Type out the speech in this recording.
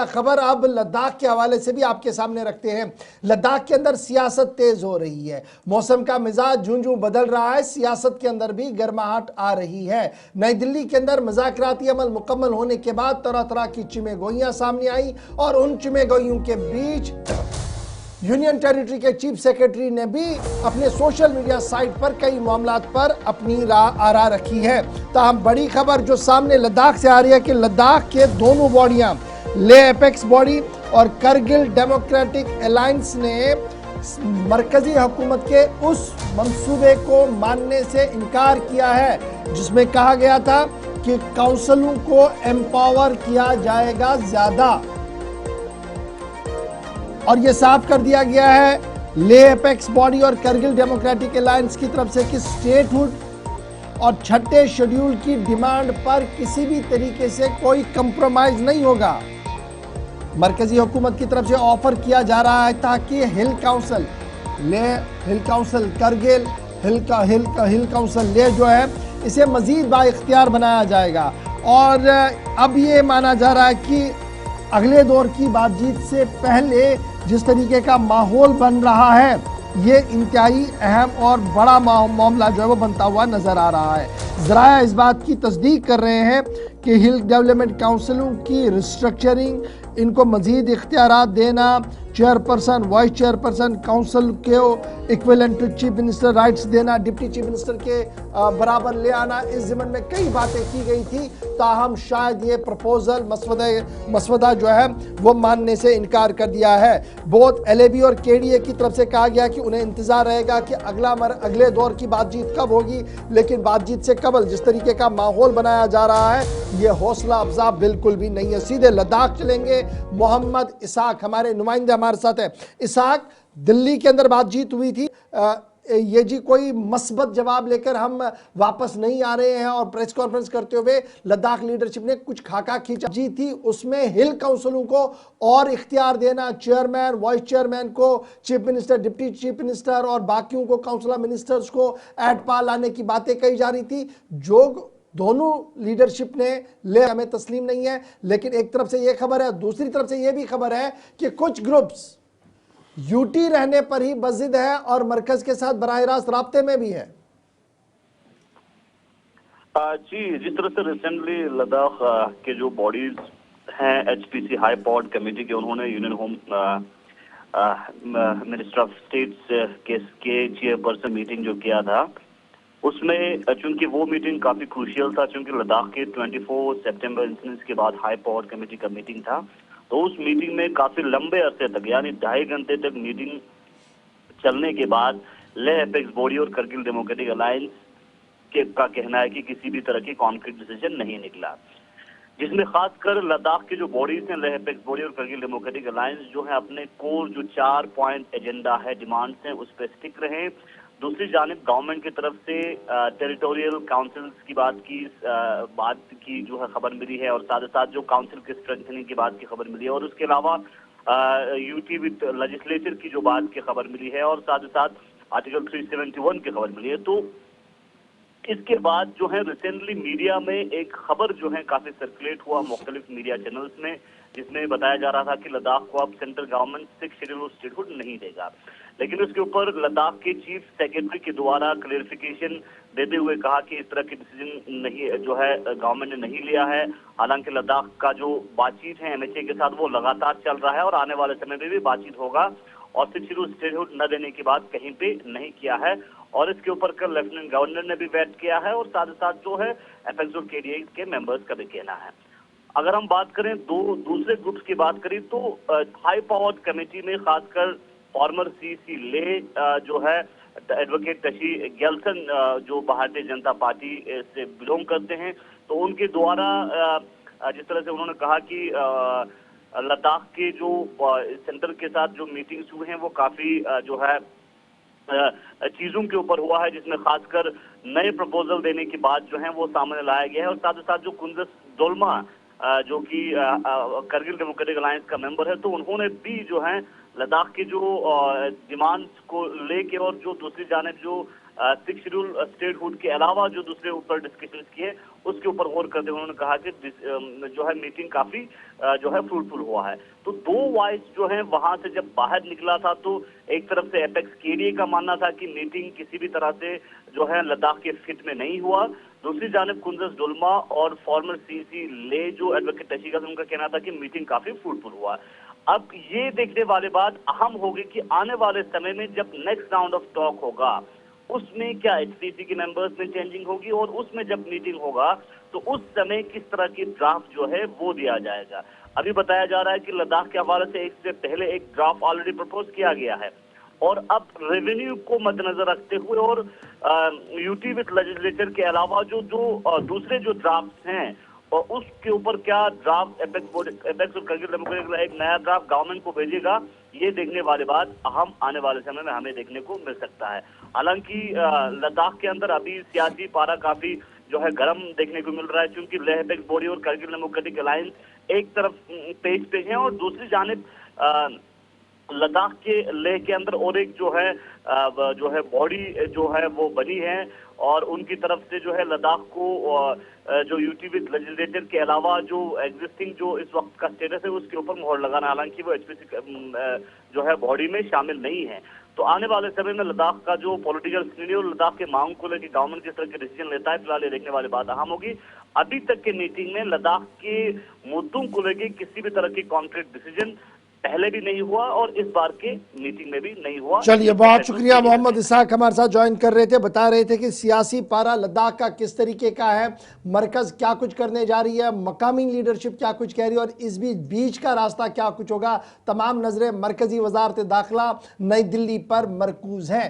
खबर अब लद्दाख के हवाले से भी आपके सामने रखते हैं। लद्दाख के अंदर सियासत तेज हो रही है, मौसम का मिजाज जूं जूं बदल रहा है, सियासत के अंदर भी गर्माहट आ रही है। नई दिल्ली के अंदर मुज़ाकराती अमल मुकम्मल होने के बाद तरह तरह की चिमेगोइयां सामने आई और उन चिमेगोइयों के बीच यूनियन टेरिटरी के चीफ सेक्रेटरी ने भी अपने सोशल मीडिया साइट पर कई मामलात पर अपनी आरा रखी है। ताहम बड़ी खबर जो सामने लद्दाख से आ रही है कि लद्दाख के दोनों बॉडियां, लेह एपेक्स बॉडी और करगिल डेमोक्रेटिक अलायंस ने मरकजी हुकूमत के उस मंसूबे को मानने से इनकार किया है जिसमें कहा गया था कि काउंसिलों को एम्पावर किया जाएगा ज्यादा, और यह साफ कर दिया गया है लेह एपेक्स बॉडी और करगिल डेमोक्रेटिक अलायंस की तरफ से कि स्टेटहुड और छठे शेड्यूल की डिमांड पर किसी भी तरीके से कोई कंप्रोमाइज नहीं होगा। मरकजी हुकूमत की तरफ से ऑफर किया जा रहा है ताकि हिल काउंसिल लेह, हिल काउंसिल करगिल, हिल काउंसिल लेह जो है इसे मजीद बाइख्तियार बनाया जाएगा। और अब ये माना जा रहा है कि अगले दौर की बातचीत से पहले जिस तरीके का माहौल बन रहा है, ये इंतहाई अहम और बड़ा मामला जो है वो बनता हुआ नजर आ रहा है। ज़राया इस बात की तस्दीक कर रहे हैं कि हिल डेवलपमेंट काउंसिलों की रिस्ट्रक्चरिंग, इनको मजीद इख्तियारात देना, चेयरपर्सन, वाइस चेयरपर्सन काउंसिल के equivalent to chief minister rights देना, डिप्टी चीफ मिनिस्टर के बराबर ले आना, इस ज़िम्मन में कई बातें की गई थी। ताहम शायद ये प्रपोजल मसवदा जो है वो मानने से इनकार कर दिया है। बोथ LAB और KDA की तरफ से कहा गया कि उन्हें इंतजार रहेगा कि अगले दौर की बातचीत कब होगी, लेकिन बातचीत से कबल जिस तरीके का माहौल बनाया जा रहा है ये हौसला अफजा बिल्कुल भी नहीं है। सीधे लद्दाख चलेंगे, मोहम्मद इसाक हमारे नुमाइंदे हमारे साथ है। इसाक, दिल्ली के अंदर बातचीत हुई थी, ये जी कोई मस्बत जवाब लेकर हम वापस नहीं आ रहे हैं, और प्रेस कॉन्फ्रेंस करते हुए लद्दाख लीडरशिप ने कुछ खाका खींचा जी थी, उसमें हिल काउंसिलों को और इख्तियार देना, चेयरमैन, वाइस चेयरमैन को, chief minister, deputy chief minister और बाकियों को, काउंसिलर मिनिस्टर्स को एडपा लाने की बातें कही जा रही थी, जो दोनों लीडरशिप ने ले हमें तस्लीम नहीं है। लेकिन एक तरफ से यह खबर है, दूसरी तरफ से यह भी खबर है कि कुछ ग्रुप्स यूटी रहने पर ही बज़िद है और मरकज के साथ बराह रास्त राब्ते में भी है। जी, जिस तरह से रिसेंटली लद्दाख के जो बॉडीज हैं HPC हाई पावर्ड कमेटी के, उन्होंने union home minister of states के चेयरपर्सन मीटिंग जो किया था, उसमें चूंकि वो मीटिंग काफी क्रूशियल था, चूंकि लद्दाख के 24 सितंबर इंसिडेंट्स के बाद हाई पावर्ड कमेटी का मीटिंग था, तो उस मीटिंग में काफी लंबे अरसे तक यानी 2.5 घंटे तक मीटिंग चलने के बाद लेह एपेक्स बॉडी और करगिल डेमोक्रेटिक अलायंस का कहना है कि किसी भी तरह की कॉन्क्रीट डिसीजन नहीं निकला, जिसमें खासकर लद्दाख के जो बॉडीज हैं, लेह एपेक्स बॉडी और करगिल डेमोक्रेटिक अलायंस जो है अपने कोर जो 4 पॉइंट एजेंडा है, डिमांड्स हैं, उस पर स्टिक रहे। दूसरी जानिब गवर्नमेंट की तरफ से टेरिटोरियल काउंसिल्स की बात की जो है खबर मिली है, और साथ ही साथ जो काउंसिल के स्ट्रेंथनिंग की बात की खबर मिली है, और उसके अलावा यूटी विद लेजिस्लेचर की जो बात की खबर मिली है, और साथ ही साथ आर्टिकल 371 की खबर मिली है। तो इसके बाद जो है रिसेंटली मीडिया में एक खबर जो है काफी सर्कुलेट हुआ मुख्तलिफ मीडिया चैनल्स में, जिसमें बताया जा रहा था कि लद्दाख को अब सेंट्रल गवर्नमेंट 6 शेड्यूल स्टेटहुड नहीं देगा, लेकिन उसके ऊपर लद्दाख के चीफ सेक्रेटरी के द्वारा क्लेरिफिकेशन देते हुए कहा कि इस तरह की डिसीजन नहीं जो है गवर्नमेंट ने नहीं लिया है। हालांकि लद्दाख का जो बातचीत है MHA के साथ वो लगातार चल रहा है और आने वाले समय में भी बातचीत होगा, और 6 शेड्यूल स्टेटहुड न देने की बात कहीं पे नहीं किया है। और इसके ऊपर कल लेफ्टिनेंट गवर्नर ने भी बैठ किया है, और साथ ही साथ जो है एपेक्स और KDA के मेंबर्स का भी कहना है। अगर हम बात करें दूसरे ग्रुप्स की बात करें तो हाई पावर्ड कमेटी में खासकर फॉर्मर CC लेह जो है एडवोकेट टशी गेल्सन जो भारतीय जनता पार्टी से बिलोंग करते हैं, तो उनके द्वारा जिस तरह से उन्होंने कहा कि लद्दाख के जो सेंटर के साथ जो मीटिंग्स हुए हैं वो काफी जो है चीजों के ऊपर हुआ है, जिसमें खासकर नए प्रपोजल देने की बात जो है वो सामने लाया गया है। और साथ ही साथ जो कुंदस डोलमा जो कि करगिल डेमोक्रेटिक अलायंस का मेंबर है, तो उन्होंने भी जो है लद्दाख के जो डिमांड्स को लेके और जो दूसरी जानिब जो सिक्स शेड्यूल स्टेटहुड के अलावा जो दूसरे ऊपर डिस्कशन किए उसके ऊपर गौर करते हुए उन्होंने कहा कि जो है मीटिंग काफी जो है फ्रूटफुल हुआ है। तो दो वॉइस जो है वहां से जब बाहर निकला था तो एक तरफ से एपेक्स केडीए का मानना था कि मीटिंग किसी भी तरह से जो है लद्दाख के फिट में नहीं हुआ, दूसरी जानिब कुंजस डोलमा और फॉर्मर सीसी ले जो एडवोकेट टशीका से उनका कहना था कि मीटिंग काफी फ्रूटफुल हुआ। अब ये देखने वाले बात अहम होगी कि आने वाले समय में जब नेक्स्ट राउंड ऑफ टॉक होगा उसमें क्या एचसीसी के मेंबर्स में चेंजिंग होगी और उसमें जब मीटिंग होगा तो उस समय किस तरह की ड्राफ्ट जो है वो दिया जाएगा। अभी बताया जा रहा है कि लद्दाख के हवाले से इससे पहले एक ड्राफ्ट ऑलरेडी प्रपोज किया गया है और अब रेवेन्यू को मद्देनजर रखते हुए और यूटी विद लेजिस्लेचर के अलावा जो दूसरे जो ड्राफ्ट हैं और उसके ऊपर क्या ड्राफ्ट एपेक्स और करगिल डेमोक्रेटिक एक नया ड्राफ्ट गवर्नमेंट को भेजेगा, ये देखने वाले बात अहम आने वाले समय में हमें देखने को मिल सकता है। हालांकि लद्दाख के अंदर अभी सियासी पारा काफी जो है गर्म देखने को मिल रहा है, क्योंकि लेह एपेक्स बॉडी और करगिल डेमोक्रेटिक अलायंस एक तरफ पेज पे है और दूसरी जानिब लद्दाख के लेह के अंदर और एक जो है बॉडी जो है वो बनी है और उनकी तरफ से जो है लद्दाख को जो यूटी विद लेजिस्लेचर के अलावा जो एग्जिस्टिंग जो इस वक्त का स्टेटस है उसके ऊपर मोहर लगाना, हालांकि वो एचपीसी जो है बॉडी में शामिल नहीं है। तो आने वाले समय में लद्दाख का जो पॉलिटिकल सिनेरियो लद्दाख के मांग को लेकर गवर्नमेंट किस तरह के डिसीजन लेता है, फिलहाल ये देखने वाली बात अहम होगी। अभी तक के मीटिंग में लद्दाख के मुद्दों को लेकर किसी भी तरह की कॉन्क्रीट डिसीजन पहले भी नहीं हुआ और इस बार के मीटिंग में भी नहीं हुआ। चलिए, बहुत शुक्रिया। मोहम्मद इसहाक हमारे साथ ज्वाइन कर रहे थे, बता रहे थे कि सियासी पारा लद्दाख का किस तरीके का है, मरकज क्या कुछ करने जा रही है, मकामी लीडरशिप क्या कुछ कह रही है और इस बीच का रास्ता क्या कुछ होगा। तमाम नजरें मरकजी वजारत दाखिला नई दिल्ली पर मरकूज हैं।